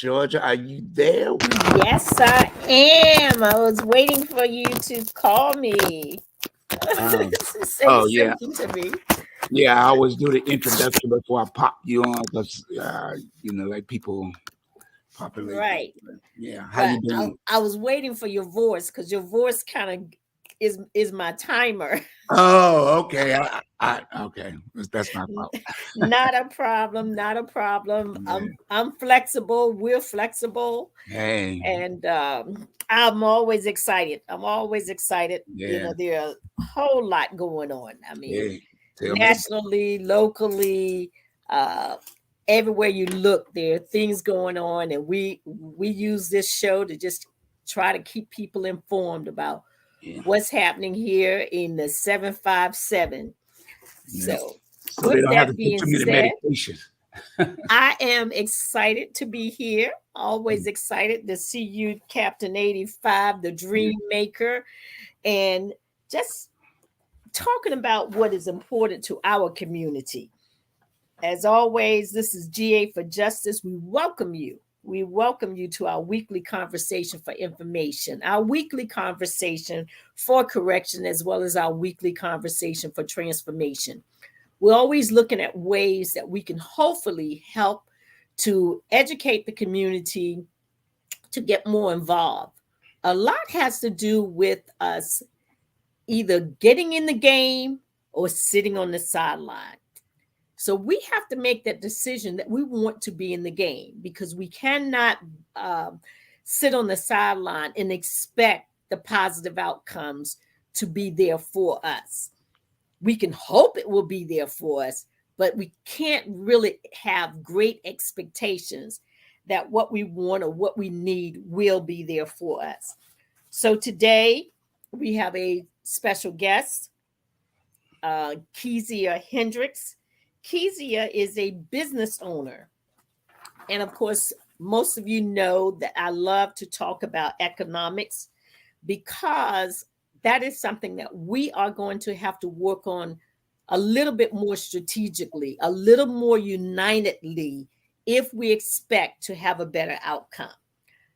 Georgia. Are you there? Yes, I am. I was waiting for you to call me. Um, Say oh yeah, something to me. yeah. I always do the introduction before I pop you on because like people populate. Right. Yeah. How But you I, doing? I was waiting for your voice because your voice kind of is my timer. Oh, okay. Okay. That's my fault. Not a problem. Not a problem. I'm Yeah. I'm flexible. We're flexible, Hey. and I'm always excited. I'm always excited. Yeah. There are a whole lot going on. I mean, Hey. Tell me about. nationally, locally, uh, everywhere you look, there are things going on, and we use this show to just try to keep people informed about Yeah. what's happening here in the 757. Yeah. So, So they with don't have to that take being too many said, medications. I am excited to be here. Always excited to see you, Captain 85, the Yeah. Dream Maker, and just talking about what is important to our community. As always, this is GA for Justice. We welcome you. We welcome you to our weekly conversation for information, our weekly conversation for correction, as well as our weekly conversation for transformation. We're always looking at ways that we can hopefully help to educate the community to get more involved. A lot has to do with us either getting in the game or sitting on the sideline. So we have to make that decision that we want to be in the game because we cannot um, sit on the sideline and expect the positive outcomes to be there for us. We can hope it will be there for us, but we can't really have great expectations that what we want or what we need will be there for us. So today we have a special guest, Kezia Hendricks. Kezia is a business owner. And of course, most of you know that I love to talk about economics because that is something that we are going to have to work on a little bit more strategically, a little more unitedly, if we expect to have a better outcome.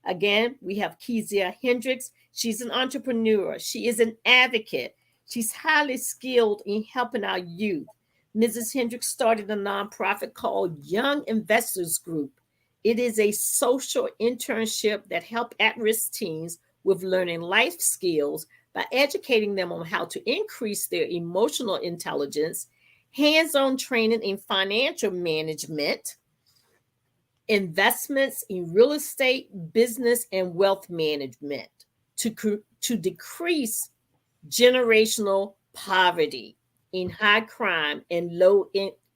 Again, we have Kezia Hendricks. She's an entrepreneur. She is an advocate. She's highly skilled in helping our youth. Mrs. Hendricks started a nonprofit called Young Investors Group. It is a social internship that helps at-risk teens with learning life skills by educating them on how to increase their emotional intelligence, hands-on training in financial management, investments in real estate, business, and wealth management to decrease generational poverty in high crime and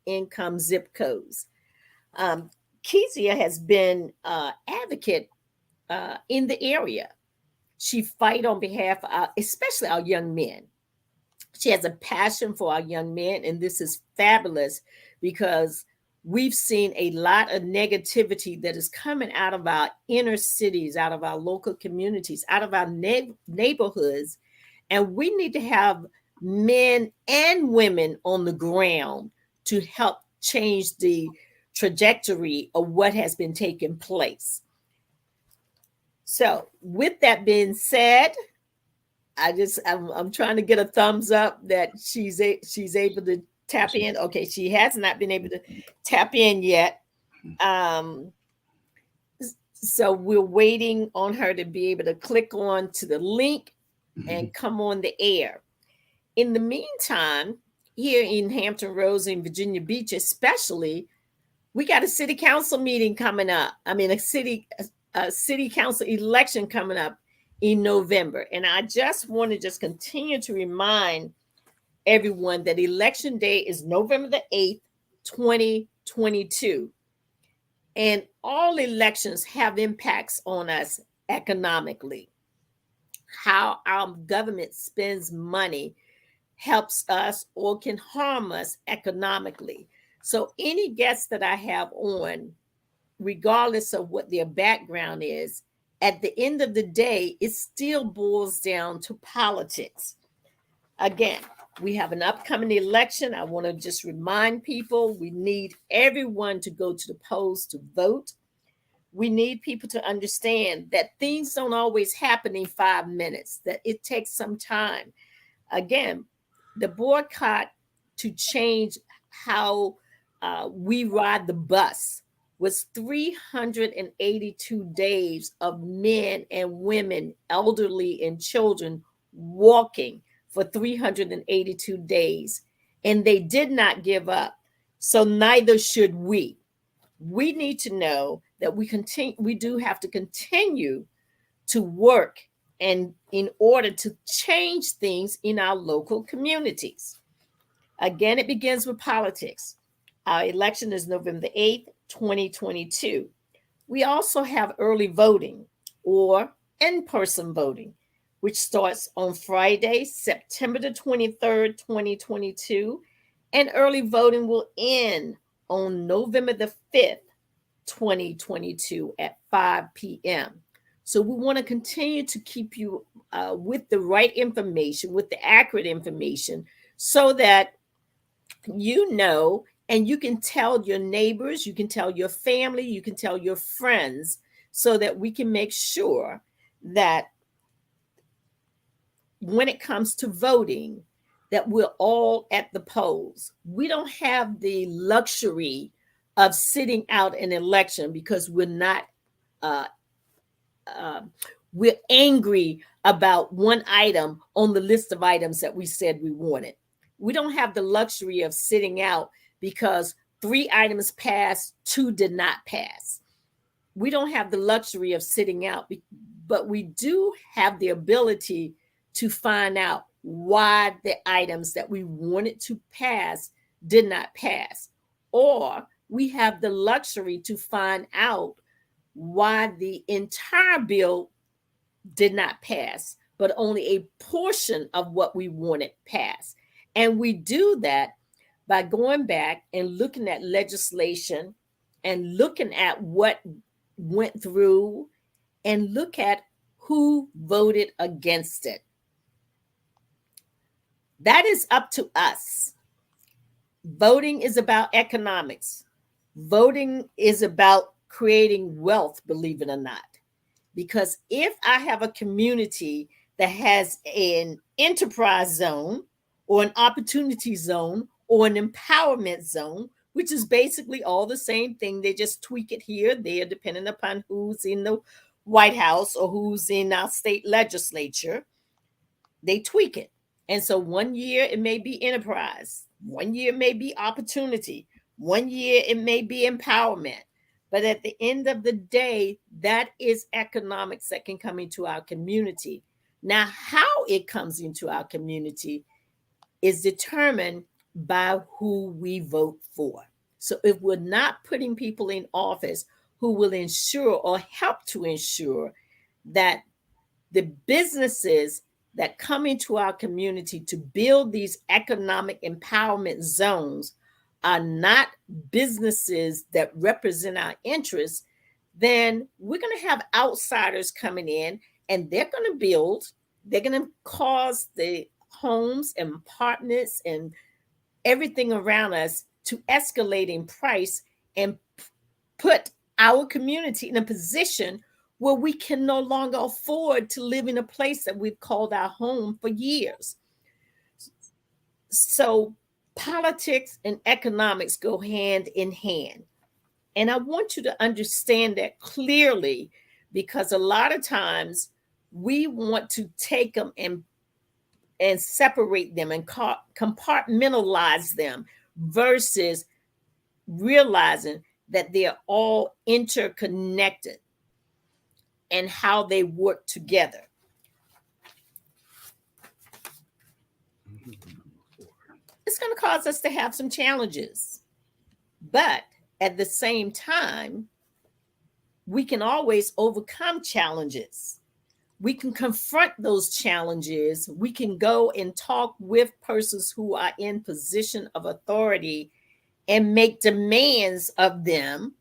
income zip codes. Um, Kezia has been advocate in the area. She fight on behalf of especially our young men. She has a passion for our young men, and this is fabulous because we've seen a lot of negativity that is coming out of our inner cities, out of our local communities, out of our neighborhoods, and we need to have men and women on the ground to help change the trajectory of what has been taking place. So, with that being said, I'm trying to get a thumbs up that she's able to tap in. Okay, she has not been able to tap in yet. Um, so we're waiting on her to be able to click on to the link and come on the air. In the meantime, here in Hampton Roads in Virginia Beach, especially, we got a city council meeting coming up. I mean, a city council election coming up in November. And I just want to just continue to remind everyone that election day is November the 8th, 2022. And all elections have impacts on us economically. How our government spends money helps us or can harm us economically. So, any guests that I have on, regardless of what their background is, at the end of the day, it still boils down to politics. Again, we have an upcoming election. I want to just remind people we need everyone to go to the polls to vote. we need people to understand that things don't always happen in 5 minutes, that it takes some time. Again, the boycott to change how we ride the bus was 382 days of men and women, elderly and children walking for 382 days. And they did not give up. So neither should we. We need to know that we do have to continue to work and in order to change things in our local communities. Again, it begins with politics. Our election is November 8th, 2022. We also have early voting or in-person voting, which starts on Friday, September the 23rd, 2022, and early voting will end on November the 5th, 2022 at 5 p.m. So we want to continue to keep you with the right information, with the accurate information, so that you know and you can tell your neighbors, you can tell your family, you can tell your friends, so that we can make sure that when it comes to voting, that we're all at the polls. We don't have the luxury of sitting out an election because we're not uh, we're angry about one item on the list of items that we said we wanted. We don't have the luxury of sitting out because 3 items passed, 2 did not pass. We don't have the luxury of sitting out, but we do have the ability to find out why the items that we wanted to pass did not pass. Or we have the luxury to find out why the entire bill did not pass, but only a portion of what we wanted passed. And we do that by going back and looking at legislation and looking at what went through and look at who voted against it. That is up to us. Voting is about economics. Voting is about creating wealth, believe it or not. Because if I have a community that has an enterprise zone or an opportunity zone or an empowerment zone, which is basically all the same thing, they just tweak it here, there, depending upon who's in the White House or who's in our state legislature, they tweak it. And so one year it may be enterprise, one year it may be opportunity, one year it may be empowerment. But at the end of the day, that is economics that can come into our community. Now, how it comes into our community is determined by who we vote for. So if we're not putting people in office who will ensure or help to ensure that the businesses that come into our community to build these economic empowerment zones are not businesses that represent our interests, then we're going to have outsiders coming in and they're going to build, they're going to cause the homes and apartments and everything around us to escalate in price and put our community in a position where we can no longer afford to live in a place that we've called our home for years. So politics and economics go hand in hand. And I want you to understand that clearly, because a lot of times we want to take them and separate them and compartmentalize them versus realizing that they're all interconnected and how they work together. It's going to cause us to have some challenges. But at the same time, we can always overcome challenges. We can confront those challenges. We can go and talk with persons who are in position of authority and make demands of them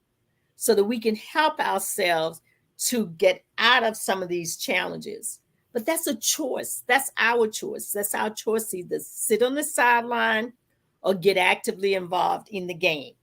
so that we can help ourselves to get out of some of these challenges. But that's a choice. That's our choice. That's our choice, either sit on the sideline or get actively involved in the game.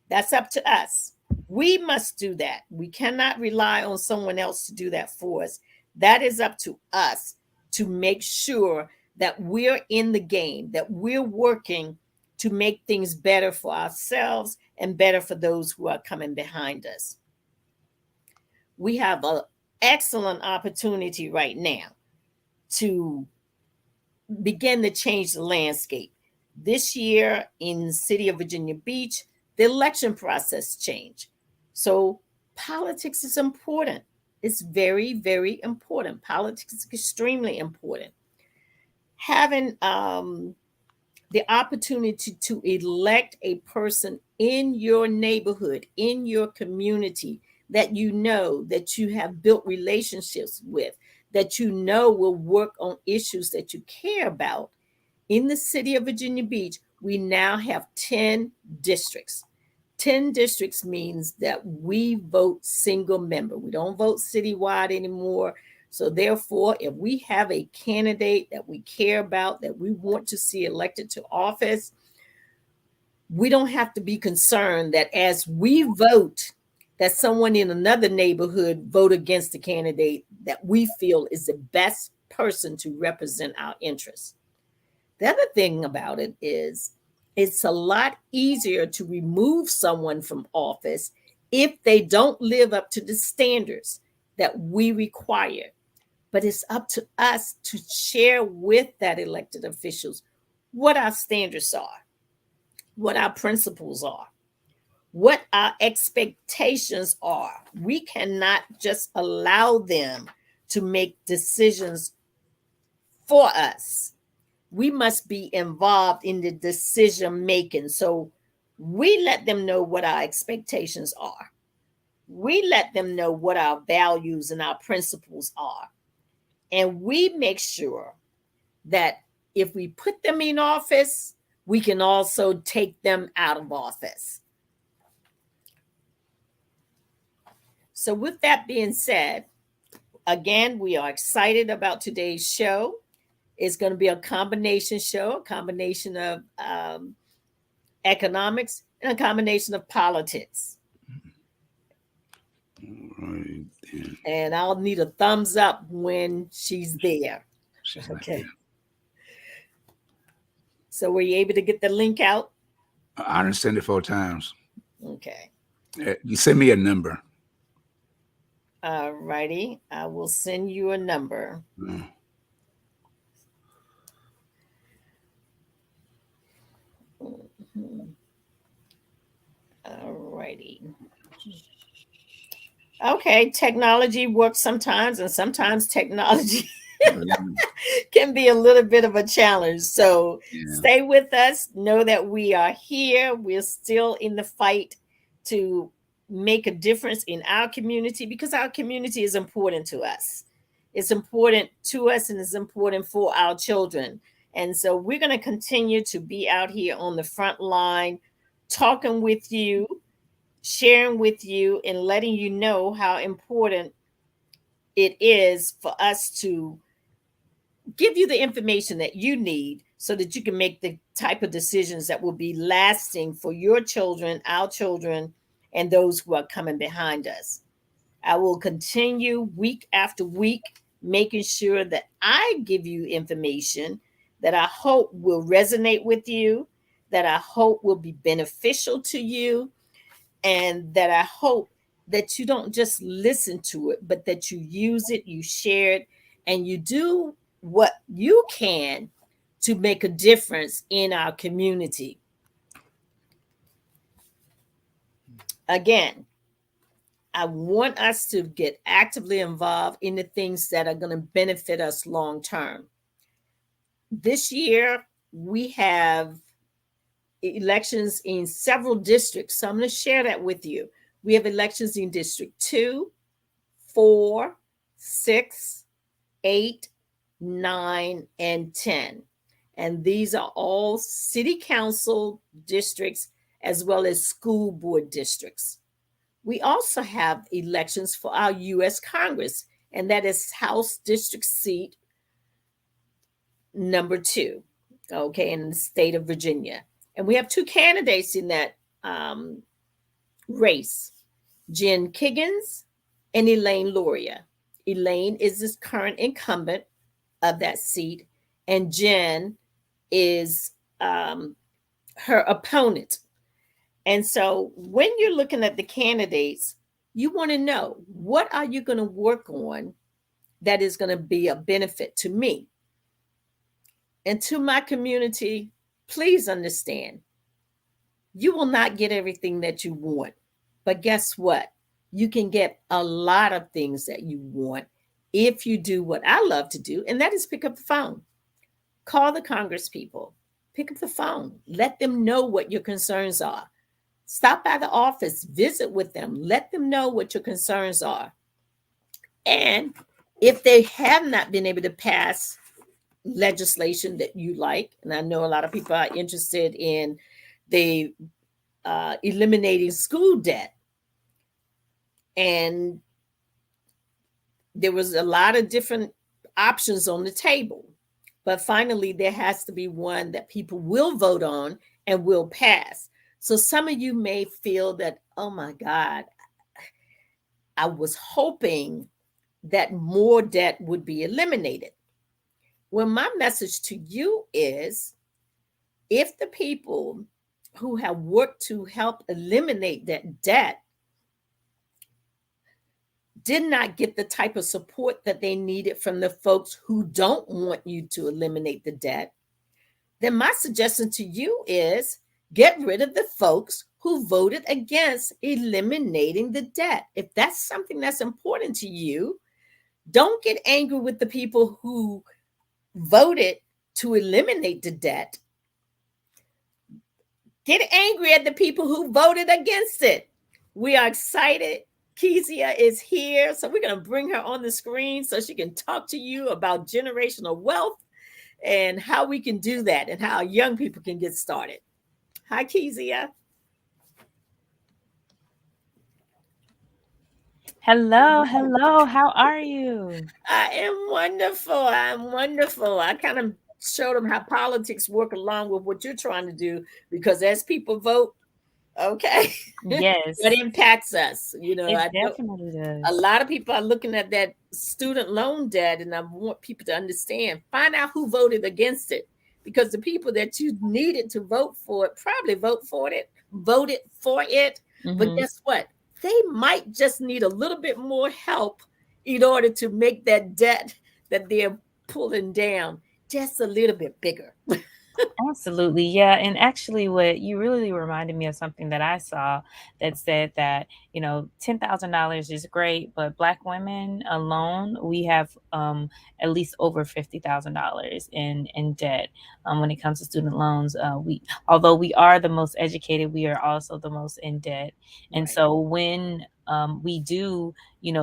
That's up to us. We must do that. We cannot rely on someone else to do that for us. That is up to us to make sure that we're in the game, that we're working to make things better for ourselves and better for those who are coming behind us. We have an excellent opportunity right now to begin to change the landscape. This year in the city of Virginia Beach, the election process changed. So politics is important. It's very, very important. Politics is extremely important. Having the opportunity to elect a person in your neighborhood, in your community, that you have built relationships with, that will work on issues that you care about. In the city of Virginia Beach, we now have 10 districts. 10 districts means that we vote single member. We don't vote citywide anymore. So therefore, if we have a candidate that we care about, that we want to see elected to office, we don't have to be concerned that as we vote, that someone in another neighborhood vote against the candidate that we feel is the best person to represent our interests. The other thing about it is it's a lot easier to remove someone from office if they don't live up to the standards that we require. But it's up to us to share with that elected officials what our standards are, what our principles are, what our expectations are. We cannot just allow them to make decisions for us. We must be involved in the decision making. So we let them know what our expectations are. We let them know what our values and our principles are. And we make sure that if we put them in office, we can also take them out of office. So with that being said, again, we are excited about today's show. It's going to be a combination show, a combination of economics and a combination of politics. Right. And I'll need a thumbs up when she's there. She's Okay. So were you able to get the link out? I done sent it 4 times. Okay. You send me a number. All righty. I will send you a number. Mm. All righty. Okay, technology works sometimes, and sometimes technology can be a little bit of a challenge. So stay with us. Know that we are here. We're still in the fight to make a difference in our community because our community is important to us. It's important to us and it's important for our children. And so we're going to continue to be out here on the front line, talking with you, sharing with you, and letting you know how important it is for us to give you the information that you need so that you can make the type of decisions that will be lasting for your children, our children, and those who are coming behind us. I will continue week after week making sure that I give you information that I hope will resonate with you, that I hope will be beneficial to you, and that I hope that you don't just listen to it, but that you use it, you share it, and you do what you can to make a difference in our community. Again, I want us to get actively involved in the things that are going to benefit us long term. This year, we have elections in several districts. So I'm going to share that with you. We have elections in District 2, 4, 6, 8, 9, and 10. And these are all city council districts as well as school board districts. We also have elections for our U.S. Congress, and that is House District Seat number 2, okay, in the state of Virginia. And we have 2 candidates in that race. Jen Kiggins, and Elaine Loria. Elaine is this current incumbent of that seat, and Jen is her opponent. And so when you're looking at the candidates, you want to know, what are you going to work on that is going to be a benefit to me and to my community? Please understand, you will not get everything that you want. But guess what? You can get a lot of things that you want if you do what I love to do, and that is pick up the phone. Call the Congress people. Pick up the phone. Let them know what your concerns are. Stop by the office, visit with them, let them know what your concerns are. And if they have not been able to pass legislation that you like, and I know a lot of people are interested in the eliminating school debt, and there was a lot of different options on the table, but finally there has to be one that people will vote on and will pass. So some of you may feel that, oh my God, I was hoping that more debt would be eliminated. Well, my message to you is, if the people who have worked to help eliminate that debt did not get the type of support that they needed from the folks who don't want you to eliminate the debt, then my suggestion to you is, get rid of the folks who voted against eliminating the debt. If that's something that's important to you, don't get angry with the people who voted to eliminate the debt. Get angry at the people who voted against it. We are excited. Kezia is here, so we're going to bring her on the screen so she can talk to you about generational wealth and how we can do that and how young people can get started. Hi, Kezia. Hello, hello. How are you? I am wonderful. I'm wonderful. I kind of showed them how politics work along with what you're trying to do, because as people vote, okay, Yes, that impacts us. You know, it I know definitely a does. lot of people are looking at that student loan debt, and I want people to understand, find out who voted against it, because the people that you needed to vote for it probably voted for it. But Hmm. guess what? They might just need a little bit more help in order to make that debt that they're pulling down just a little bit bigger. Absolutely. Yeah. And actually, what you really reminded me of something that I saw that said that, $10,000 is great, but Black women alone, we have at least over $50,000 in debt when it comes to student loans. Although we are the most educated, we are also the most in debt. And Right. so when we do,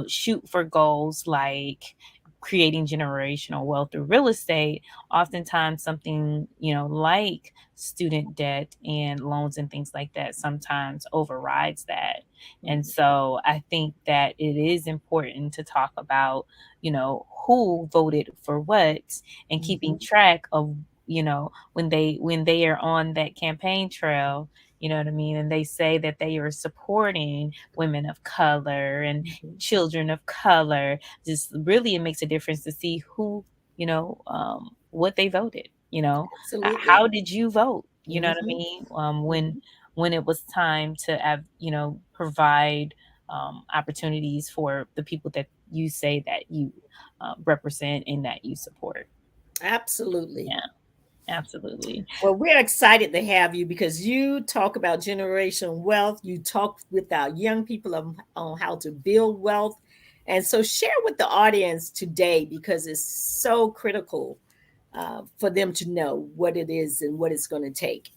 shoot for goals like creating generational wealth through real estate, oftentimes something like student debt and loans and things like that sometimes overrides that. And Mhm. so I think that it is important to talk about who voted for what, and keeping Mhm. track of when they are on that campaign trail, you know what I mean, and they say that they are supporting women of color and Mhm. children of color. Just really, it makes a difference to see who, what they voted. How Absolutely. did you vote? You know what I Mhm. mean? Mhm. When it was time to have, provide opportunities for the people that you say that you represent and that you support. Absolutely. Yeah, absolutely. Well, we're excited to have you, because you talk about generation wealth. You talk with our young people on how to build wealth. And so share with the audience today, because it's so critical for them to know what it is and what it's going to take.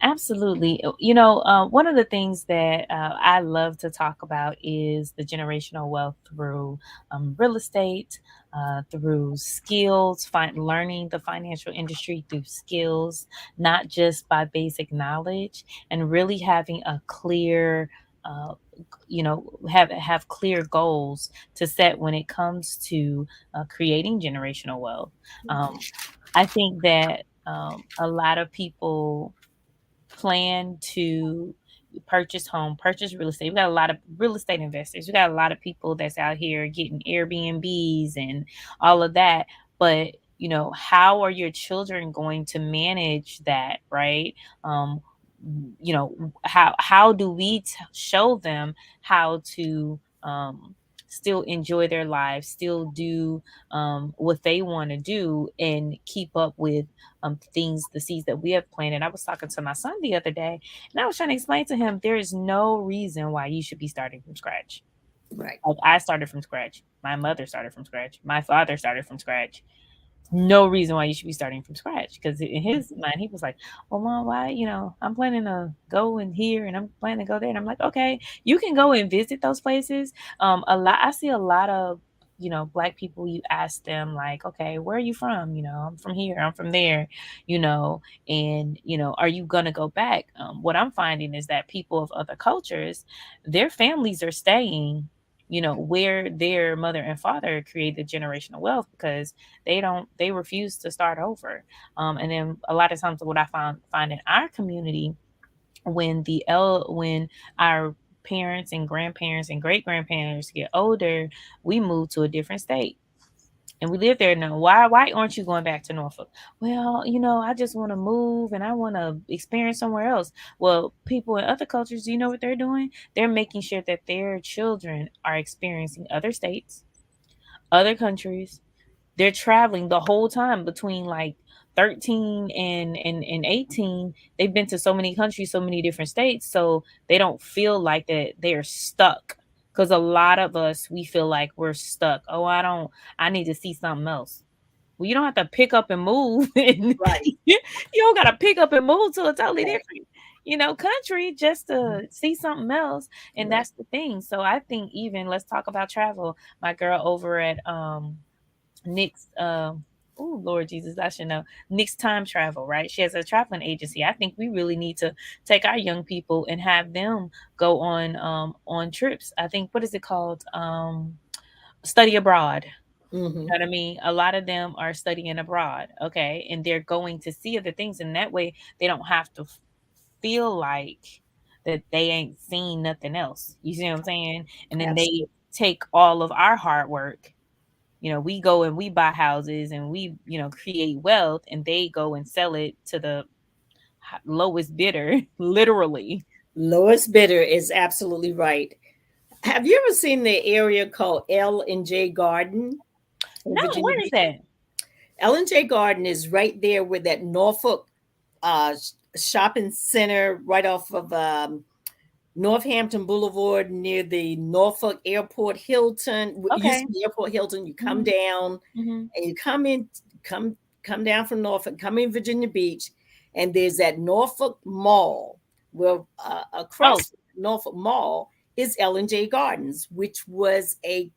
Absolutely. One of the things that I love to talk about is the generational wealth through real estate, through skills, learning the financial industry through skills, not just by basic knowledge, and really having a clear, have clear goals to set when it comes to creating generational wealth. Um, I think that a lot of people plan to purchase home, purchase real estate. We got a lot of real estate investors. We got a lot of people that's out here getting Airbnbs and all of that. But how are your children going to manage that, right? How do we show them how to still enjoy their lives, still do what they want to do, and keep up with the seeds that we have planted. I was talking to my son the other day, and I was trying to explain to him there is no reason why you should be starting from scratch. Right. Like, I started from scratch. My mother started from scratch. My father started from scratch. No reason why you should be starting from scratch, because in his mind he was like, well, Mom, why, I'm planning to go in here and I'm planning to go there. And I'm like, okay, you can go and visit those places. I see a lot of Black people. You ask them like, okay, where are you from? I'm from here, I'm from there, and are you gonna go back? What I'm finding is that people of other cultures, their families are staying where their mother and father created generational wealth, because they refuse to start over. And then a lot of times what I find in our community, when our parents and grandparents and great grandparents get older, we move to a different state. And we live there now. Why aren't you going back to Norfolk? Well, I just want to move and I want to experience somewhere else. Well, people in other cultures, do you know what they're doing? They're making sure that their children are experiencing other states, other countries. They're traveling the whole time between like 13 and 18. They've been to so many countries, so many different states, so they don't feel like that they're stuck. Because a lot of us, we feel like we're stuck. Oh, I need to see something else. Well, you don't have to pick up and move. Right. You don't got to pick up and move to a totally different country just to see something else. And Right. that's the thing. So I think, even let's talk about travel. My girl over at Nick's oh Lord Jesus, I should know. Nick's Time Travel, right? She has a traveling agency. I think we really need to take our young people and have them go on trips. I think, what is it called? Study abroad. You know what I mean? A lot of them are studying abroad, okay? And they're going to see other things, and that way they don't have to feel like that they ain't seen nothing else. You see what I'm saying? And then Absolutely. they take all of our hard work. We go and we buy houses and we, create wealth, and they go and sell it to the lowest bidder, literally. Lois Bitter is absolutely right. Have you ever seen the area called L&J Garden in No, Virginia where is Beach? that? L&J Garden is right there with that Norfolk shopping center, right off of Northampton Boulevard, near the Norfolk Airport Hilton. It used Okay. to be Airport Hilton. You come Mhm. down Mhm. and you come down from Norfolk, come in Virginia Beach, and there's that Norfolk Mall. Well, Oh, across Norfolk Mall is L&J Gardens, which was a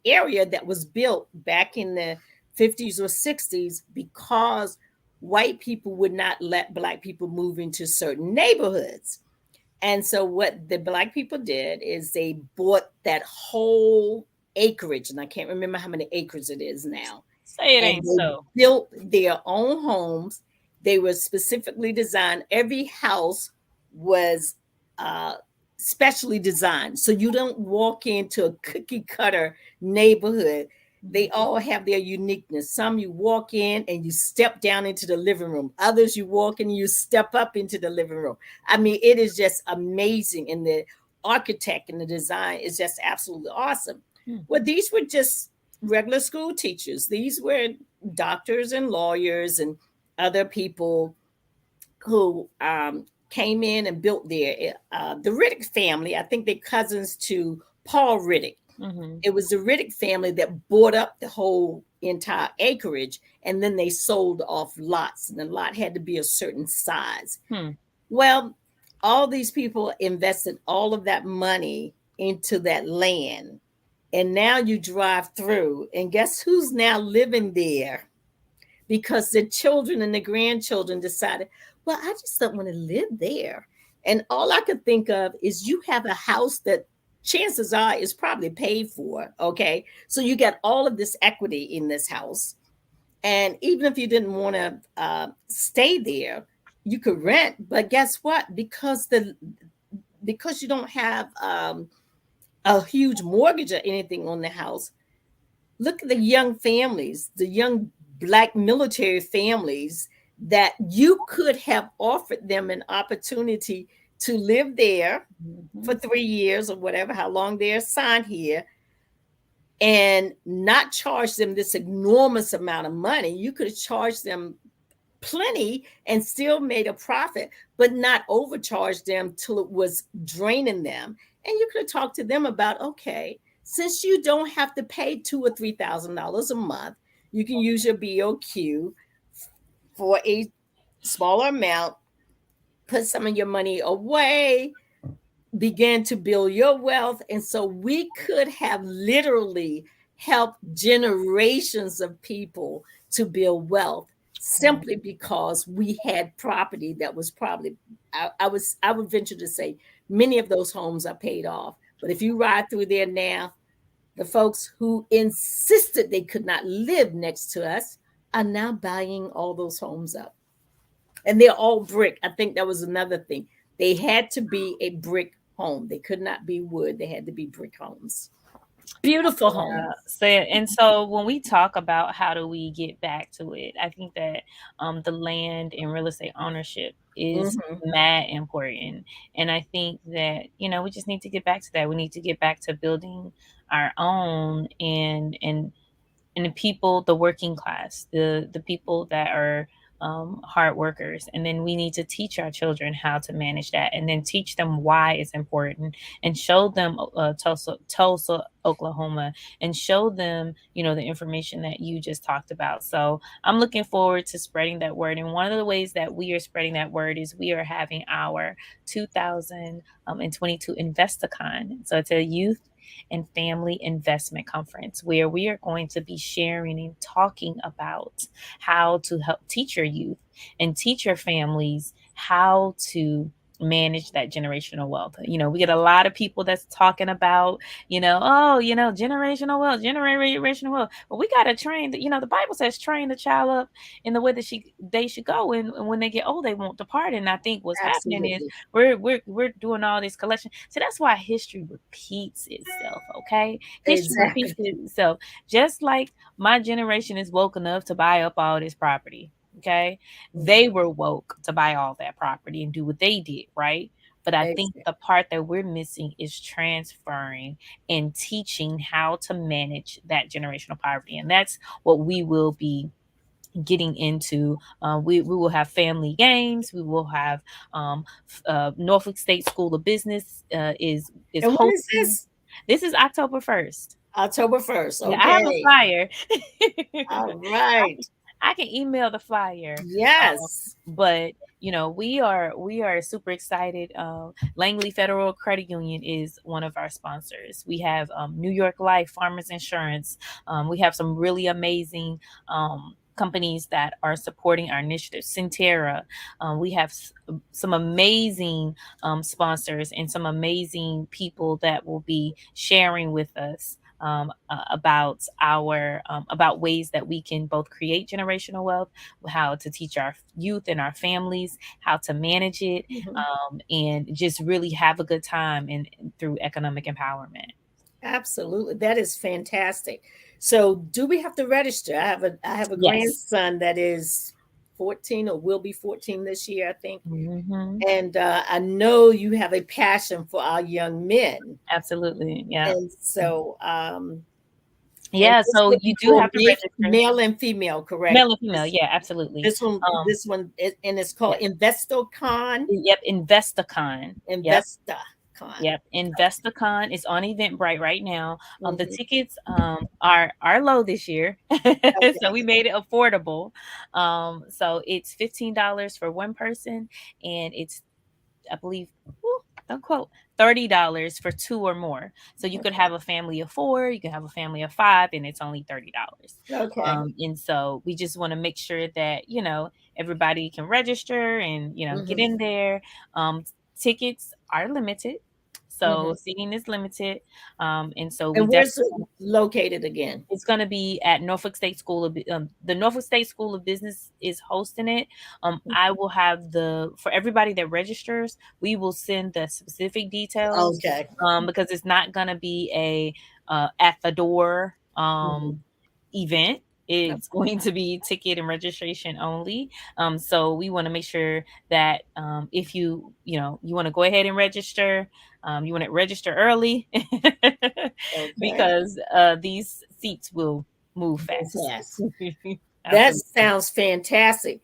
area that was built back in the 50s or 60s because white people would not let Black people move into certain neighborhoods. And so what the Black people did is they bought that whole acreage, and I can't remember how many acres it is now. say it And ain't they so. built their own homes. They were specifically designed. Every house was uh, specially designed. So you don't walk into a cookie cutter neighborhood. They all have their uniqueness. Some you walk in and you step down into the living room. Others you walk in and you step up into the living room. I mean, it is just amazing. And the architect and the design is just absolutely awesome. Hmm. Well, these were just regular school teachers. These were doctors and lawyers and other people who came in and built there. The Riddick family, I think they're cousins to Paul Riddick. Mhm. It was the Riddick family that bought up the whole entire acreage, and then they sold off lots, and the lot had to be a certain size. Hmm. Well, all these people invested all of that money into that land. And now you drive through, and guess who's now living there? Because the children and the grandchildren decided, well, I just don't want to live there. And all I could think of is you have a house that chances are is probably paid for. Okay. So you got all of this equity in this house. And even if you didn't want to stay there, you could rent, but guess what? Because you don't have a huge mortgage or anything on the house. Look at the young families, the young Black military families that you could have offered them an opportunity to live there for 3 years or whatever, how long they're assigned here, and not charge them this enormous amount of money. You could have charged them plenty and still made a profit, but not overcharge them till it was draining them. And you could have talked to them about, okay, since you don't have to pay $2,000 or $3,000 a month, you can use your BOQ for a smaller amount, put some of your money away, begin to build your wealth. And so we could have literally helped generations of people to build wealth simply because we had property that was probably, I would venture to say many of those homes are paid off. But if you ride through there now, the folks who insisted they could not live next to us are now buying all those homes up. And they're all brick. I think that was another thing. They had to be a brick home. They could not be wood. They had to be brick homes. Beautiful homes. So when we talk about how do we get back to it, I think that the land and real estate ownership is mad important. And I think that, we just need to get back to that. We need to get back to building our own and the people, the working class, the people that are hard workers. And then we need to teach our children how to manage that, and then teach them why it's important, and show them Tulsa, Oklahoma, and show them, the information that you just talked about. So I'm looking forward to spreading that word. And one of the ways that we are spreading that word is we are having our 2022 InvestaCon. So it's a youth and family investment conference where we are going to be sharing and talking about how to help teach your youth and teach your families how to manage that generational wealth. We get a lot of people that's talking about, generational wealth. But we got to train, the Bible says train the child up in the way that they should go. And when they get old, they won't depart. And I think what's happening is we're doing all this collection. So that's why history repeats itself. Okay. History repeats itself. Just like my generation is woke enough to buy up all this property. Okay. They were woke to buy all that property and do what they did. Right. But I think the part that we're missing is transferring and teaching how to manage that generational poverty. And that's what we will be getting into. We will have family games. We will have Norfolk State School of Business is and when is this? This is October 1st. October 1st. Okay. Yeah, I have a flyer. All right. I can email the flyer. Yes. But we are super excited. Langley Federal Credit Union is one of our sponsors. We have New York Life, Farmers Insurance. We have some really amazing companies that are supporting our initiative. Centera. We have some amazing sponsors and some amazing people that will be sharing with us about about ways that we can both create generational wealth, how to teach our youth and our families how to manage it, and just really have a good time and through economic empowerment. Absolutely, that is fantastic. So, do we have to register? I have a grandson that is 14 or will be 14 this year, I think. And I know you have a passion for our young men. Absolutely. Yeah. And so, so you do have to register. Male and female, correct? Male and female. Yeah, absolutely. This one, and it's called InvestoCon. Yep. InvestaCon. InvestaCon. Yep, InvestaCon is on Eventbrite right now. The tickets are low this year, so we made it affordable. So it's $15 for one person, and it's, I believe, don't quote, $30 for two or more. So you could have a family of 4, you can have a family of 5, and it's only $30. Okay. And so we just want to make sure that everybody can register and get in there. Tickets are limited. So seating is limited. And so we And where's it definitely, located again? it's going to be at Norfolk State School of the Norfolk State School of Business is hosting it. I will have for everybody that registers, we will send the specific details. Okay. Because it's not going to be a at the door event. It's going to be ticket and registration only. So we want to make sure that if you want to go ahead and register, you want to register early because these seats will move fast. Yes. That sounds fantastic.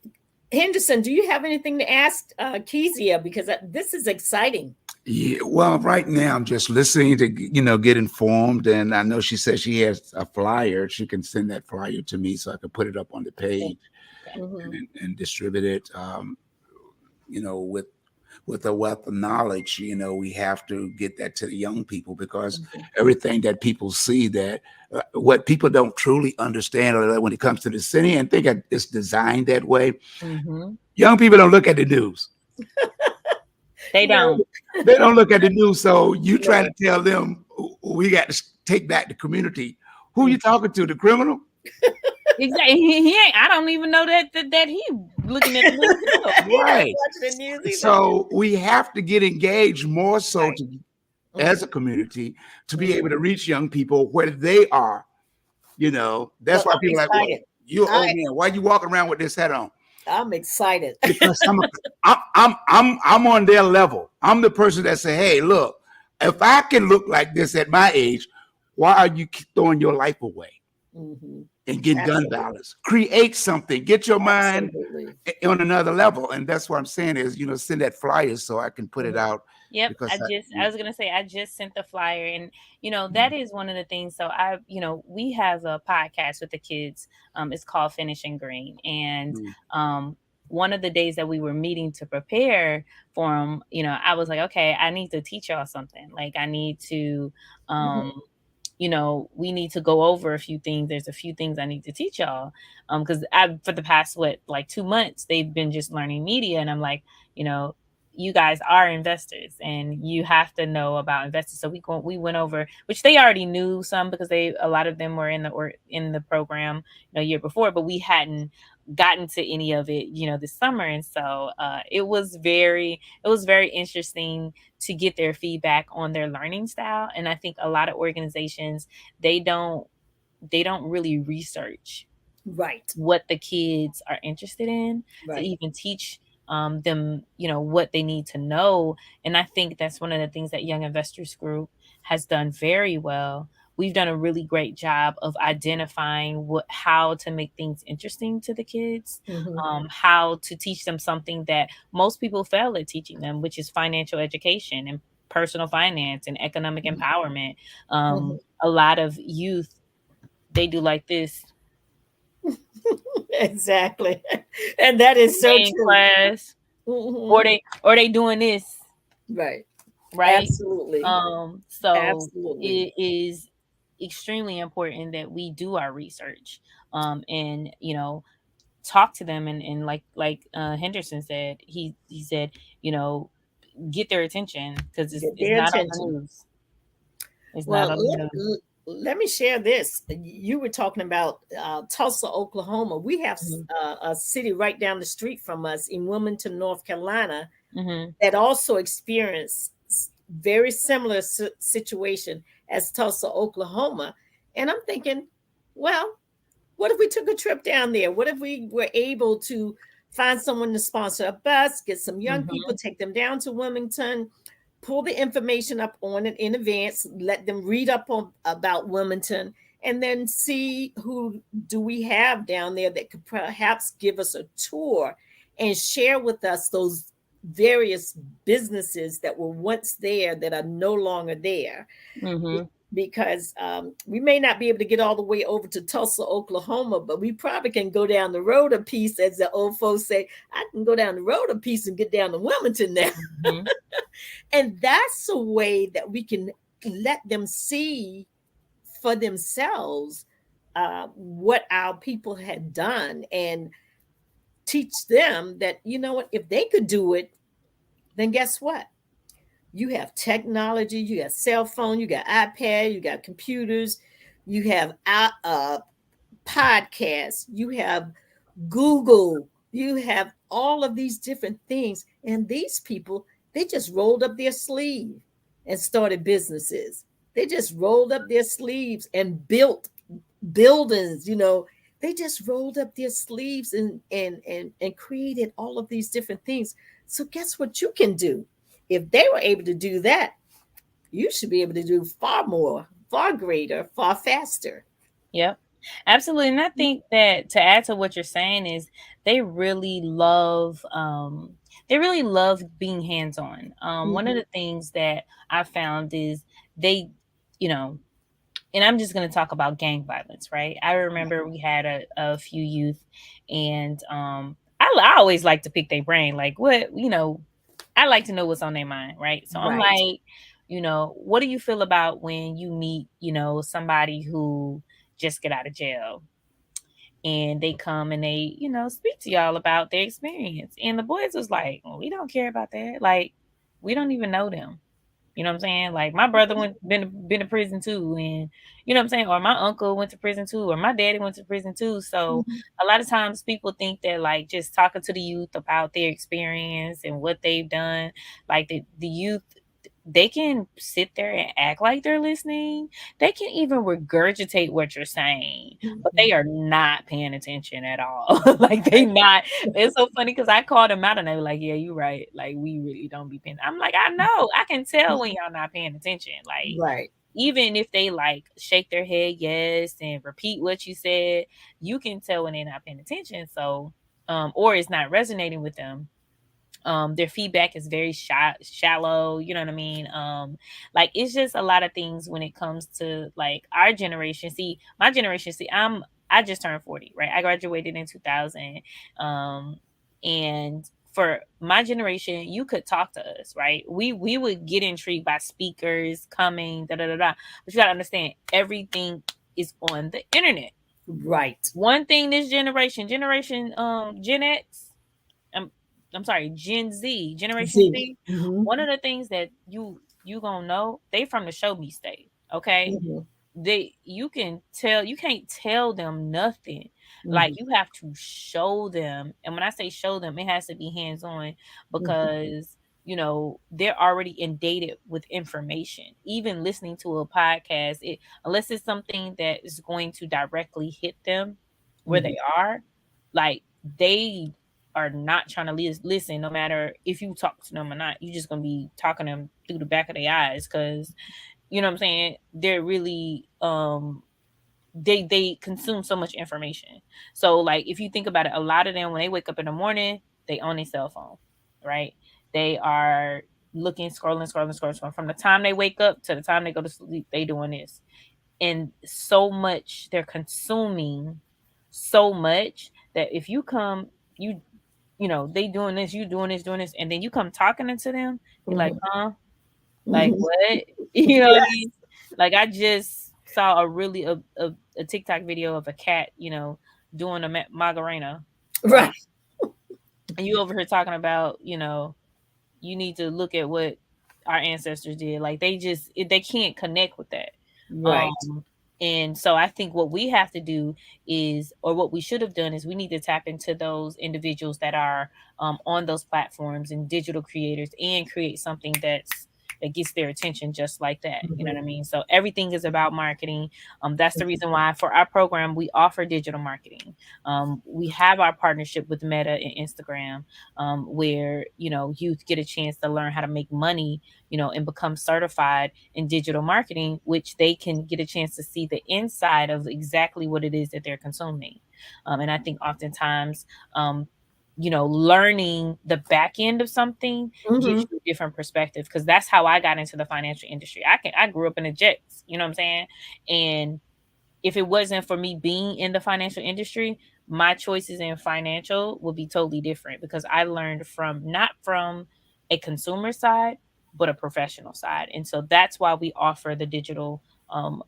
Henderson, do you have anything to ask Kezia? Because this is exciting. Yeah, well, right now I'm just listening to, get informed. And I know she said she has a flyer. She can send that flyer to me so I can put it up on the page and distribute it. With a wealth of knowledge, we have to get that to the young people, because everything that people see, that what people don't truly understand, or when it comes to the city and think it's designed that way, young people don't look at the news. They don't. They don't look at the news. So you try to tell them we got to take back the community. Who you talking to? The criminal? Exactly. He ain't. I don't even know that he looking at the news. Right. So we have to get engaged more so as a community to be able to reach young people where they are. That's why people are like, well, you're old man. Why are you walking around with this hat on? I'm excited because I'm on their level. I'm the person that say, hey, look, if I can look like this at my age, why are you throwing your life away and getting gun violence? Create something. Get your mind on another level. And that's what I'm saying is, send that flyer so I can put it out. Yep. I was going to say, I just sent the flyer, and, that is one of the things. So we have a podcast with the kids. It's called Finishing Green. And, one of the days that we were meeting to prepare for them, I was like, okay, I need to teach y'all something. Like, I need to, we need to go over a few things. There's a few things I need to teach y'all. Because for the past, 2 months, they've been just learning media. And I'm like, you guys are investors and you have to know about investors. So we went over, which they already knew some, because a lot of them were in the program year before, but we hadn't gotten to any of it this summer. And so it was very interesting to get their feedback on their learning style. And I think a lot of organizations, they don't really research what the kids are interested in to even teach them what they need to know. And I think that's one of the things that Young Investors Group has done very well. We've done a really great job of identifying how to make things interesting to the kids, how to teach them something that most people fail at teaching them, which is financial education and personal finance and economic empowerment. A lot of youth, they do like this. Exactly. And that is so true. Class, or they doing this. Right. Absolutely. So absolutely. It is extremely important that we do our research and talk to them and like Henderson said, he said, get their attention, because it's not on the news. It's not on the news. Let me share this. You were talking about Tulsa, Oklahoma. We have a city right down the street from us in Wilmington, North Carolina, that also experienced very similar situation as Tulsa, Oklahoma. And I'm thinking, well, what if we took a trip down there? What if we were able to find someone to sponsor a bus, get some young people, take them down to Wilmington, pull the information up on it in advance, let them read up about Wilmington, and then see who do we have down there that could perhaps give us a tour and share with us those various businesses that were once there that are no longer there. Because we may not be able to get all the way over to Tulsa, Oklahoma, but we probably can go down the road a piece, as the old folks say. I can go down the road a piece and get down to Wilmington now. And that's a way that we can let them see for themselves what our people had done, and teach them that, if they could do it, then guess what? You have technology, you got cell phone, you got iPad, you got computers, you have podcasts, you have Google, you have all of these different things. And these people, they just rolled up their sleeve and started businesses. They just rolled up their sleeves and built buildings, they just rolled up their sleeves and created all of these different things. So guess what you can do? If they were able to do that, you should be able to do far more, far greater, far faster. Yep. Absolutely. And I think that to add to what you're saying is they really love being hands-on. One of the things that I found is they, you know, and I'm just going to talk about gang violence, right? I remember we had a few youth, and I always like to pick their brain, like I like to know what's on their mind, right? So I'm Right. like, what do you feel about when you meet, somebody who just get out of jail and they come and they, speak to y'all about their experience? And the boys was like, well, we don't care about that. Like, we don't even know them. You know what I'm saying? Like my brother been to prison too, and you know what I'm saying, or my uncle went to prison too, or my daddy went to prison too. So a lot of times people think that like just talking to the youth about their experience and what they've done, like the youth, they can sit there and act like they're listening. They can even regurgitate what you're saying, but they are not paying attention at all. Like they not. It's so funny because I called them out and they were like, "Yeah, you're right. Like we really don't be paying." I'm like, I know. I can tell when y'all not paying attention. Like Right. even if they like shake their head yes and repeat what you said, you can tell when they're not paying attention. So, or it's not resonating with them. Their feedback is very shallow, you know what I mean? Like it's just a lot of things when it comes to like our generation. See, my generation, I just turned 40, right? I graduated in 2000. And for my generation, you could talk to us, right? We would get intrigued by speakers coming, da da da da. But you gotta understand, everything is on the internet. Right. One thing this generation, Gen X, I'm sorry, Generation Z. Z. One of the things that you gonna know, they from the show me state. Okay. You can't tell them nothing. Like you have to show them. And when I say show them, it has to be hands-on because they're already inundated with information. Even listening to a podcast, unless it's something that is going to directly hit them where they are, like they are not trying to listen, no matter if you talk to them or not. You're just gonna be talking them through the back of their eyes because you know what I'm saying, they're really they consume so much information. So like if you think about it, a lot of them when they wake up in the morning, they own their cell phone, right? They are looking, scrolling from the time they wake up to the time they go to sleep. They doing this, and so much they're consuming, so much that if you come, they doing this, you doing this, and then you come talking to them, you're like, huh? Like what? You know what I mean? Like I just saw a TikTok video of a cat, doing a Magarena. Right. And you over here talking about, you need to look at what our ancestors did. Like they can't connect with that. Right. And so I think what we have to do is, or what we should have done is we need to tap into those individuals that are on those platforms and digital creators and create something that gets their attention just like that. You know what I mean? So everything is about marketing. That's the reason why for our program, we offer digital marketing. We have our partnership with Meta and Instagram, where, youth get a chance to learn how to make money, and become certified in digital marketing, which they can get a chance to see the inside of exactly what it is that they're consuming. And I think oftentimes, learning the back end of something gives you a different perspective, because that's how I got into the financial industry. I grew up in the jets, you know what I'm saying? And if it wasn't for me being in the financial industry, my choices in financial would be totally different, because I learned not from a consumer side, but a professional side. And so that's why we offer the digital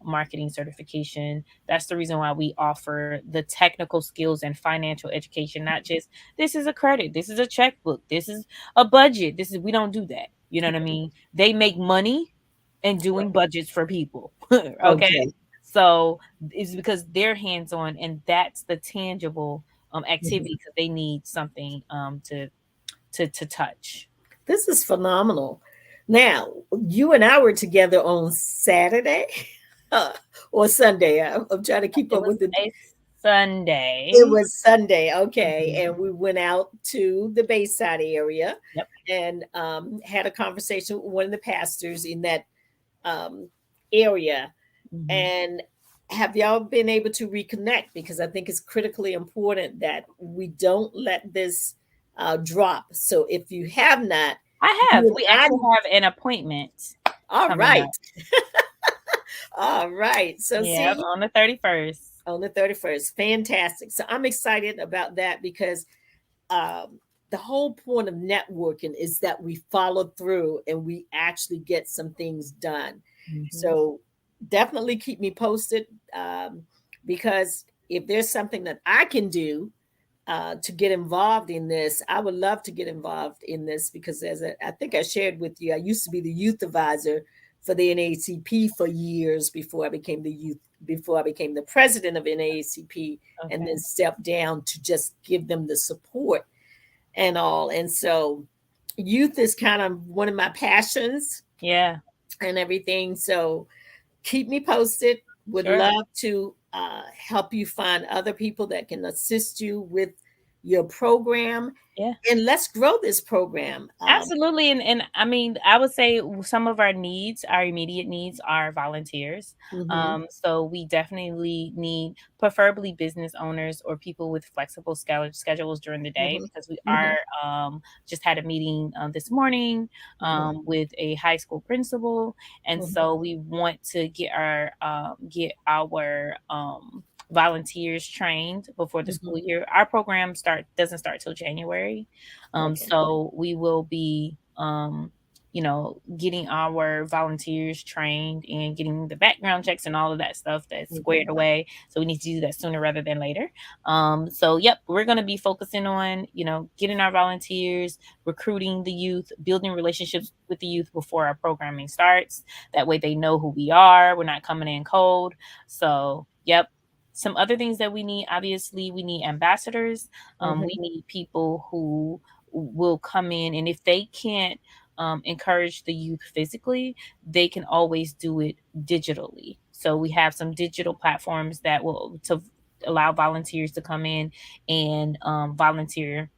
marketing certification. That's the reason why we offer the technical skills and financial education, not just this is a credit, this is a checkbook, this is a budget. We don't do that. You know what I mean? They make money and doing budgets for people. Okay. Okay. So it's because they're hands on, and that's the tangible activity because they need something to touch. This is phenomenal. Now, you and I were together on Saturday or Sunday. I'm trying to keep It up was with it. a Sunday. It was Sunday, okay. Mhm. And we went out to the Bayside area Yep. and had a conversation with one of the pastors in that um, area. Mhm. And have y'all been able to reconnect? Because I think it's critically important that we don't let this drop. So if you have not, I have. you We and I, actually have an appointment all coming right, up. all right. So Yep, see, on the 31st. on the 31st, fantastic. So I'm excited about that because the whole point of networking is that we follow through and we actually get some things done. Mhm. So definitely keep me posted because if there's something that I can do to get involved in this, I would love to get involved in this because I think I shared with you, I used to be the youth advisor for the NAACP for years before I became the president of NAACP and Okay. then stepped down to just give them the support and all. And so youth is kind of one of my passions Yeah, and everything. So keep me posted. Would sure. love to help you find other people that can assist you with your program. Yeah. And let's grow this program. Absolutely. And I mean, I would say some of our needs, our immediate needs are volunteers. Mhm, So we definitely need preferably business owners or people with flexible schedules during the day mhm, because we mhm, are just had a meeting this morning mhm, with a high school principal. And mhm, so we want to get our volunteers trained before the mhm. school year. Our program doesn't start till January. Okay. So we will be, getting our volunteers trained and getting the background checks and all of that stuff that's squared Mhm, away. So we need to do that sooner rather than later. So yep, we're going to be focusing on, getting our volunteers, recruiting the youth, building relationships with the youth before our programming starts. That way they know who we are. We're not coming in cold. So, yep. Some other things that we need, obviously, we need ambassadors. mhm. We need people who will come in, and if they can't encourage the youth physically, they can always do it digitally. So we have some digital platforms that will to allow volunteers to come in and volunteer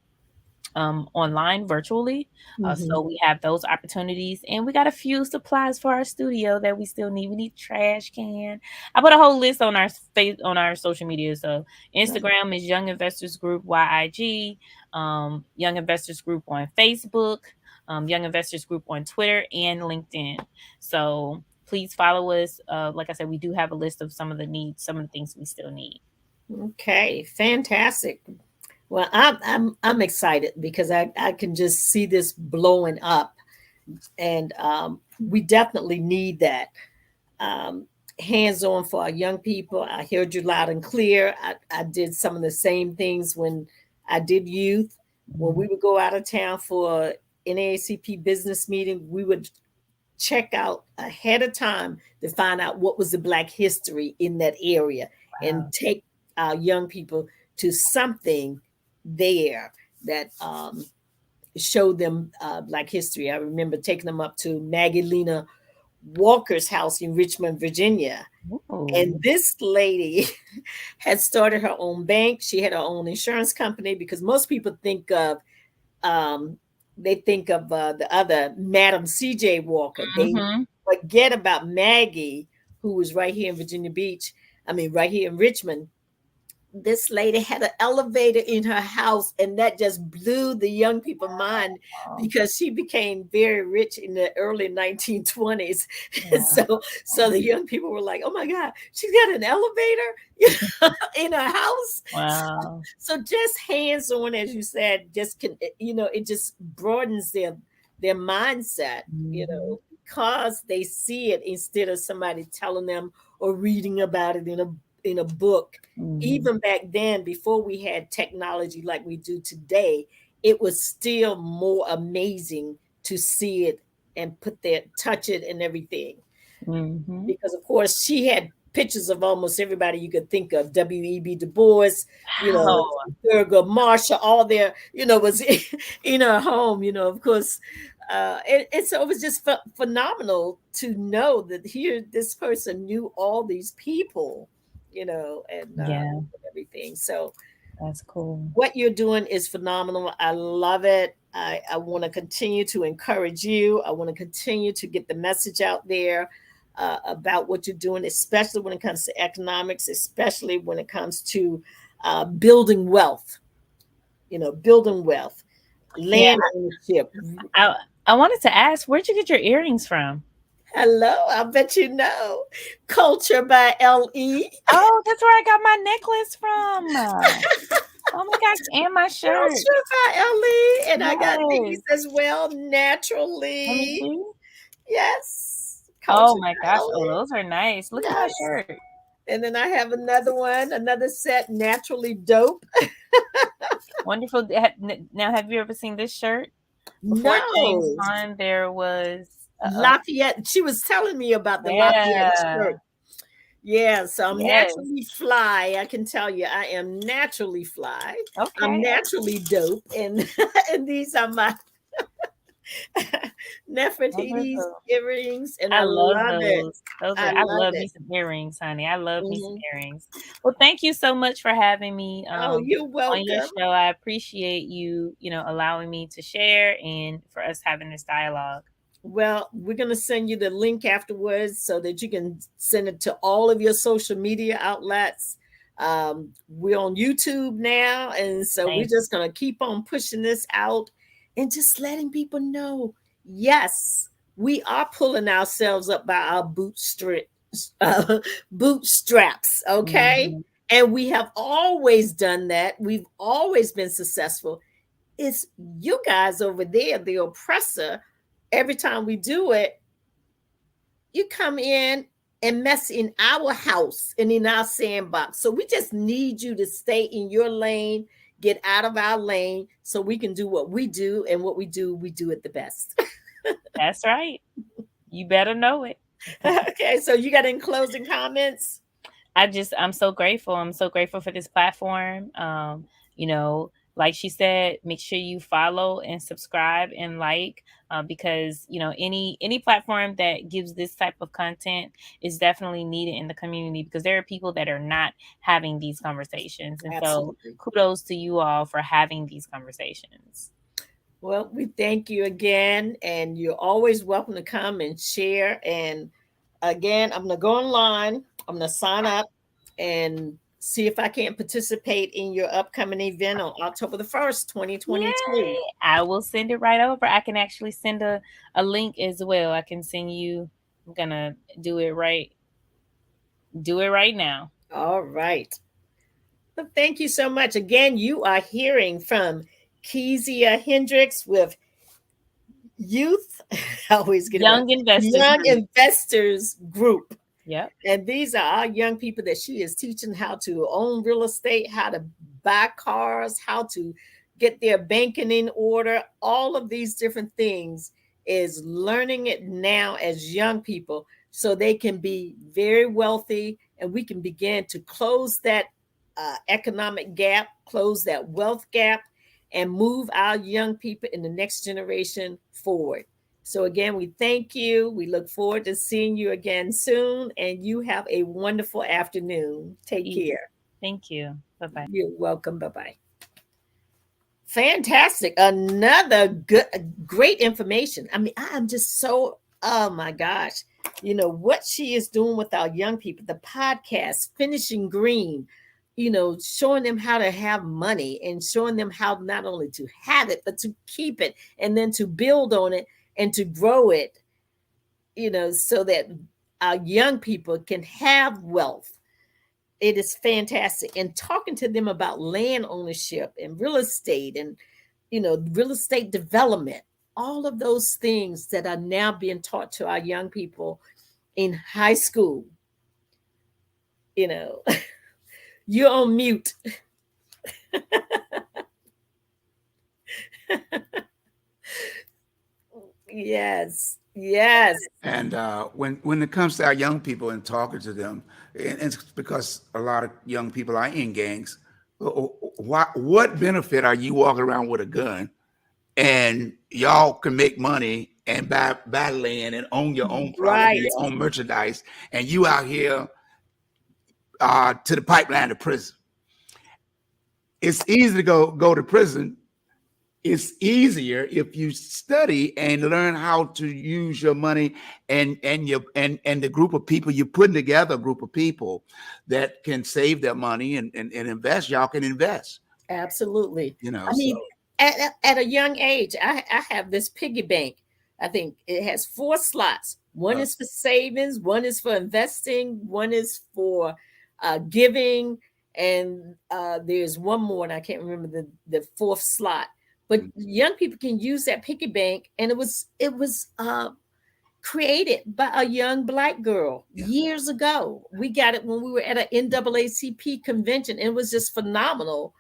online virtually. So Mhm. we have those opportunities, and we got a few supplies for our studio that we still need. We need trash can. I put a whole list on our face on our social media. So Instagram is Young Investors Group YIG, Young Investors Group on Facebook, Young Investors Group on Twitter and LinkedIn. So please follow us. Like I said, we do have a list of some of the needs, some of the things we still need. Okay, fantastic. Well, I'm excited because I can just see this blowing up, and we definitely need that hands on for our young people. I heard you loud and clear. I did some of the same things when I did youth. When we would go out of town for NAACP business meeting, we would check out ahead of time to find out what was the Black history in that area Wow. and take our young people to something there that showed them Black history. I remember taking them up to Maggie Lena Walker's house in Richmond, Virginia. Ooh. And this lady had started her own bank. She had her own insurance company because most people think of um, the other Madam C.J. Walker. They Mhm. forget about Maggie, who was right here in Virginia Beach. I mean, right here in Richmond. This lady had an elevator in her house, and that just blew the young people mind Wow. because she became very rich in the early 1920s. And Wow. so the young people were like, "Oh my God, she's got an elevator in her house." Wow. So just hands on, as you said, just can it just broadens their mindset, Mhm. because they see it instead of somebody telling them or reading about it in a book. Mhm. Even back then, before we had technology like we do today, it was still more amazing to see it and touch it and everything. Mm-hmm. Because of course she had pictures of almost everybody you could think of. W.E.B. Du Bois, Wow. Thurgood Marshall, all there, was in her home, of course. And so it was just phenomenal to know that here this person knew all these people, and Yeah, everything. So that's cool. what you're doing is phenomenal. I love it. I want to continue to encourage you. I want to continue to get the message out there about what you're doing, especially when it comes to economics, especially when it comes to building wealth, building wealth, Yeah, land ownership. I wanted to ask, where'd you get your earrings from? Hello, I bet you know. Culture by L.E. Oh, that's where I got my necklace from. Oh my gosh, and my shirt. Culture by L.E. And I got these Yes. as well, Let me naturally. see. Yes. Oh Culture my by gosh. Oh, L.E. those are nice. Look at my Yes. shirt. And then I have another one, another set, naturally dope. Wonderful. Now, have you ever seen this shirt? Before James No. Bond, there was Lafayette. She was telling me about the Lafayette yeah. shirt. Yeah, so I'm Yes. naturally fly. I can tell you, I am naturally fly. I'm Okay. naturally dope, and and these are my Nefertiti's Wonderful. earrings, and I I love love it. those. Those I are I love love me it. some earrings, honey. I love me some Mhm. earrings. Well, thank you so much for having me Oh, you're on your welcome. show. I appreciate you, allowing me to share and for us having this dialogue. Well, we're going to send you the link afterwards so that you can send it to all of your social media outlets. We're on YouTube now. And so we're Thank just going to keep on pushing this out and just letting people know, yes, we are pulling ourselves up by our bootstraps. Okay. Mhm. And we have always done that. We've always been successful. It's you guys over there, the oppressor. Every time we do it, you come in and mess in our house and in our sandbox. So we just need you to stay in your lane, get out of our lane so we can do what we do. And what we do it the best. That's right. You better know it. Okay, so you got any closing comments? I'm so grateful. I'm so grateful for this platform. Like she said, make sure you follow and subscribe and like, because any platform that gives this type of content is definitely needed in the community, because there are people that are not having these conversations, and Absolutely. so kudos to you all for having these conversations. Well, we thank you again, and you're always welcome to come and share. And again, I'm going to go online. I'm going to sign up and see if I can participate in your upcoming event on October the 1st, 2022. Yay! I will send it right over. I can actually send a link as well. I can send you. I'm gonna do it right now. All right. Well, thank you so much. Again, you are hearing from Kezia Hendricks with Youth, I always get it Young right. Investors Young Group. Investors Group. Yep. And these are our young people that she is teaching how to own real estate, how to buy cars, how to get their banking in order. All of these different things is learning it now as young people so they can be very wealthy and we can begin to close that economic gap, close that wealth gap, and move our young people in the next generation forward. So again, we thank you. We look forward to seeing you again soon. And you have a wonderful afternoon. Take care. Thank you. Bye-bye. You're welcome. Bye-bye. Fantastic. Another great information. I mean, I'm just so, oh my gosh. What she is doing with our young people, the podcast, Finishing Green, showing them how to have money and showing them how not only to have it, but to keep it and then to build on it and to grow it, so that our young people can have wealth. It is fantastic. And talking to them about land ownership and real estate and, real estate development, all of those things that are now being taught to our young people in high school. You're on mute. Yes. Yes. And when it comes to our young people and talking to them, and it's because a lot of young people are in gangs. What benefit are you walking around with a gun and y'all can make money and buy land and own your own property, Right. your own merchandise, and you out here to the pipeline to prison? It's easy to go to prison. It's easier if you study and learn how to use your money and the group of people you're putting together, a group of people that can save their money and invest. Y'all can invest, Absolutely. you know. I So mean, at a young age, I have this piggy bank. I think it has 4 slots. One uh, is for savings, one is for investing, one is for giving, and there's one more, and I can't remember the fourth slot. But young people can use that piggy bank, and it was created by a young Black girl yeah, years ago. We got it when we were at an NAACP convention. It was just phenomenal,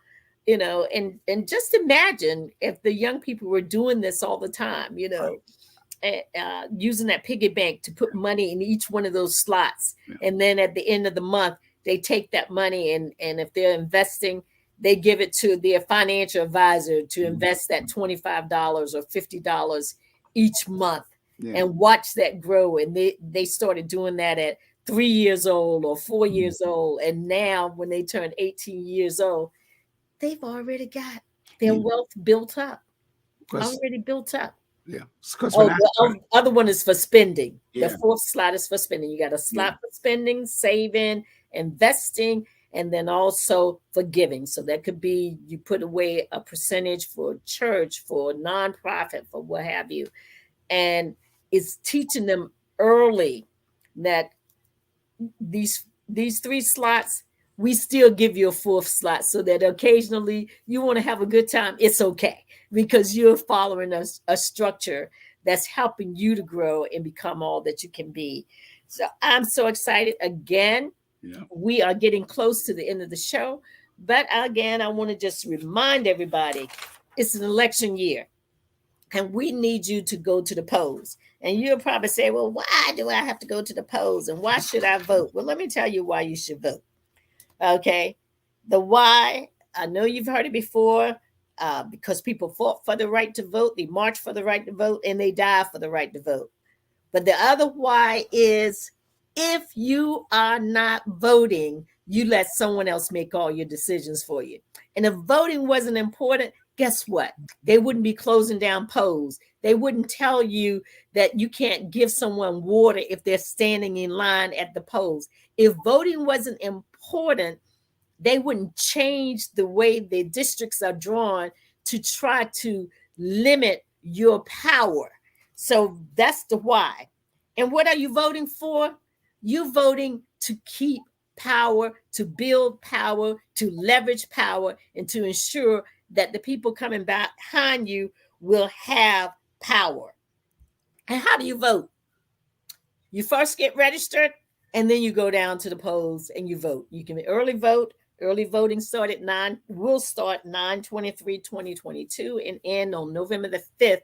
and just imagine if the young people were doing this all the time, right, using that piggy bank to put money in each one of those slots. yeah, And then at the end of the month, they take that money and if they're investing, they give it to their financial advisor to invest that $25 or $50 each month yeah, and watch that grow. And they started doing that at 3 years old or 4 years old. And now when they turn 18 years old, they've already got their yeah. wealth built up, Because already built up. yeah, because when Oh, I the started, other one is for spending. The yeah, fourth slot is for spending. You got a yeah, slot for spending, saving, investing, and then also for giving. So that could be you put away a percentage for church, for nonprofit, for what have you. And it's teaching them early that these 3 slots, we still give you a fourth slot so that occasionally you want to have a good time. It's okay because you're following a structure that's helping you to grow and become all that you can be. So I'm so excited. Again, yeah, we are getting close to the end of the show. But again, I want to just remind everybody it's an election year and we need you to go to the polls. And you'll probably say, well, why do I have to go to the polls and why should I vote? Well, let me tell you why you should vote. Okay. The why, I know you've heard it before, because people fought for the right to vote, they marched for the right to vote, and they died for the right to vote. But the other why is if you are not voting, you let someone else make all your decisions for you. And if voting wasn't important, guess what? They wouldn't be closing down polls. They wouldn't tell you that you can't give someone water if they're standing in line at the polls. If voting wasn't important, they wouldn't change the way the districts are drawn to try to limit your power. So that's the why. And what are you voting for? You're voting to keep power, to build power, to leverage power, and to ensure that the people coming behind you will have power. And how do you vote? You first get registered, and then you go down to the polls and you vote. You can early vote. Early voting will start 9/23/2022 and end on November the 5th,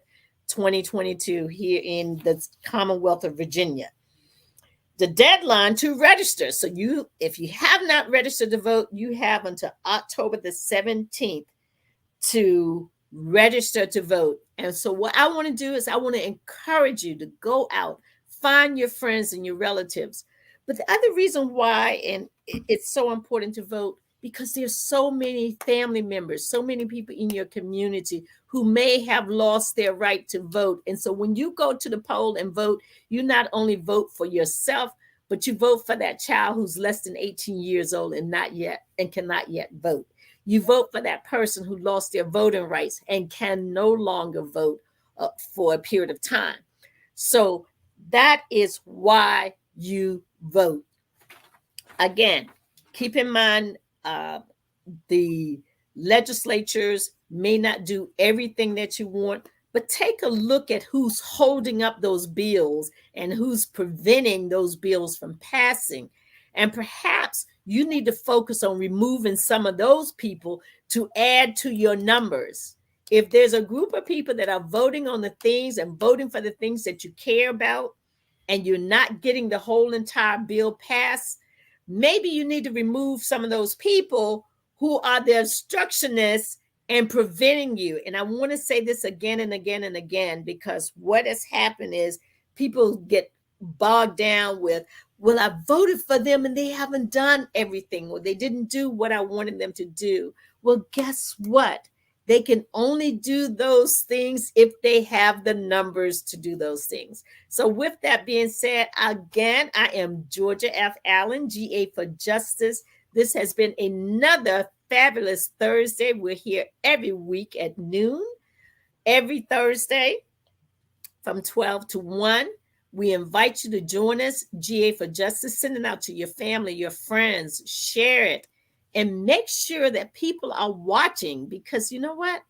2022 here in the Commonwealth of Virginia. The deadline to register. So if you have not registered to vote, you have until October the 17th to register to vote. And so what I want to do is I want to encourage you to go out, find your friends and your relatives. But the other reason why, and it's so important to vote, because there's so many family members, so many people in your community who may have lost their right to vote. And so when you go to the poll and vote, you not only vote for yourself, but you vote for that child who's less than 18 years old and cannot yet vote. You vote for that person who lost their voting rights and can no longer vote for a period of time. So that is why you vote. Again, keep in mind, the legislatures may not do everything that you want, but take a look at who's holding up those bills and who's preventing those bills from passing. And perhaps you need to focus on removing some of those people to add to your numbers If there's a group of people that are voting on the things and voting for the things that you care about, and you're not getting the whole entire bill passed, maybe you need to remove some of those people who are the obstructionists and preventing you. And I want to say this again and again and again, because what has happened is people get bogged down with, well, I voted for them and they haven't done everything, or they didn't do what I wanted them to do. Well, guess what? They can only do those things if they have the numbers to do those things. So with that being said, again, I am Georgia F. Allen, GA for Justice. This has been another fabulous Thursday. We're here every week at noon, every Thursday from 12 to 1. We invite you to join us, GA for Justice. Send it out to your family, your friends, share it. And make sure that people are watching, because you know what?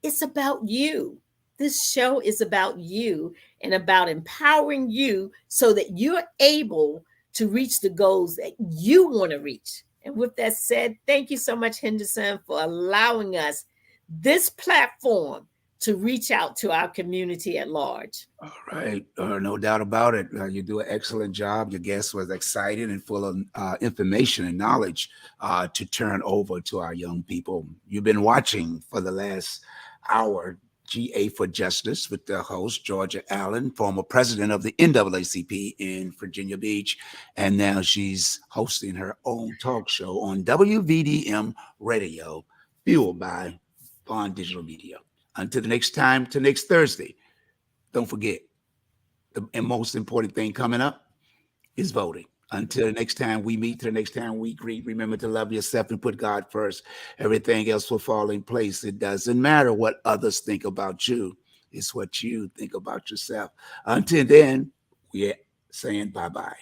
It's about you. This show is about you and about empowering you so that you're able to reach the goals that you want to reach. And with that said, thank you so much, Henderson, for allowing us this platform to reach out to our community at large. All right. No doubt about it. You do an excellent job. Your guest was excited and full of information and knowledge to turn over to our young people. You've been watching for the last hour, GA for Justice, with the host, Georgia Allen, former president of the NAACP in Virginia Beach. And now she's hosting her own talk show on WVDM Radio, fueled by Bond Digital Media. Until the next time, to next Thursday, don't forget, the most important thing coming up is voting. Until the next time we meet, to the next time we greet, remember to love yourself and put God first. Everything else will fall in place. It doesn't matter what others think about you. It's what you think about yourself. Until then, we're saying bye-bye.